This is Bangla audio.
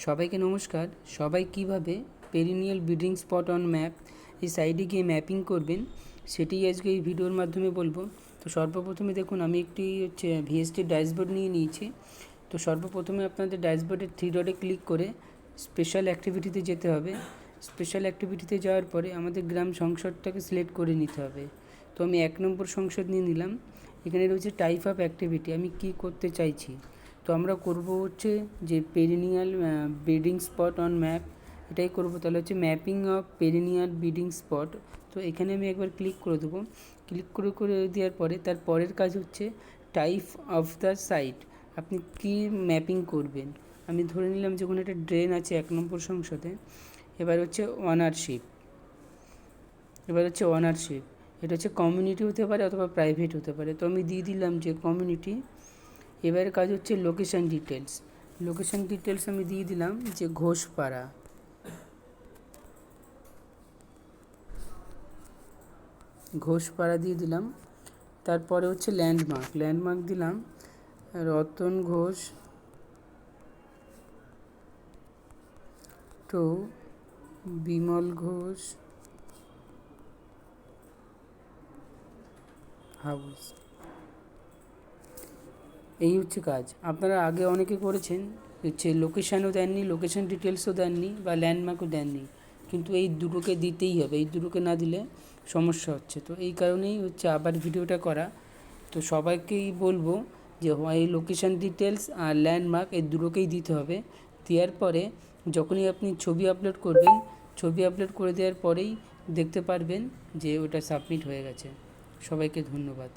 সবাইকে নমস্কার। সবাই কিভাবে perennial breeding spot on map এই সাইডে গিয়ে ম্যাপিং করবেন সেটাই আজকে এই ভিডিওর মাধ্যমে বলবো। তো সর্বপ্রথমে দেখুন আমি একটি ভিএসটি ড্যাশবোর্ড নিয়ে নিয়েছি। তো সর্বপ্রথমে আপনাদের ড্যাশবোর্ডের 3 ডটে ক্লিক করে স্পেশাল অ্যাক্টিভিটিতে যেতে হবে। স্পেশাল অ্যাক্টিভিটিতে যাওয়ার পরে আমাদের গ্রাম সংসদটাকে সিলেক্ট করে নিতে হবে। তো আমি 1 নম্বর সংসদ নিয়ে নিলাম। এখানে রয়েছে টাইপ অফ অ্যাক্টিভিটি, আমি কি করতে চাইছি। তো আমরা করব হচ্ছে যে perennial breeding spot on map, এটাই করব। তাহলে হচ্ছে mapping of perennial breeding spot. তো এখানে আমি একবার ক্লিক করে দেবো। ক্লিক করে দেওয়ার পরে তার পরের কাজ হচ্ছে টাইপ অফ দ্য সাইট, আপনি কি ম্যাপিং করবেন। আমি ধরে নিলাম যে ওখানে একটা ড্রেন আছে 1 নম্বর সংসদে। এবার হচ্ছে ওনারশিপ, এটা হচ্ছে কমিউনিটি হতে পারে অথবা প্রাইভেট হতে পারে। তো আমি দিয়ে দিলাম যে কমিউনিটি। এবারে কাজ হচ্ছে লোকেশান ডিটেলস আমি দিয়ে দিলাম যে ঘোষপাড়া দিয়ে দিলাম। তারপরে হচ্ছে ল্যান্ডমার্ক দিলাম রতন ঘোষ টু বিমল ঘোষ হাউস। এই হচ্ছে কাজ। আপনারা আগে অনেকে করেছেন, হচ্ছে লোকেশানও দেননি, লোকেশান ডিটেলসও দেননি বা ল্যান্ডমার্কও দেননি, কিন্তু এই দুটোকে দিতেই হবে। এই দুটোকে না দিলে সমস্যা হচ্ছে। তো এই কারণেই হচ্ছে আবার ভিডিওটা করা। তো সবাইকেই বলবো যে এই লোকেশান ডিটেলস আর ল্যান্ডমার্ক এই দুটোকেই দিতে হবে। দেওয়ার পরে যখনই আপনি ছবি আপলোড করবেন, ছবি আপলোড করে দেওয়ার পরেই দেখতে পারবেন যে ওটা সাবমিট হয়ে গেছে। সবাইকে ধন্যবাদ।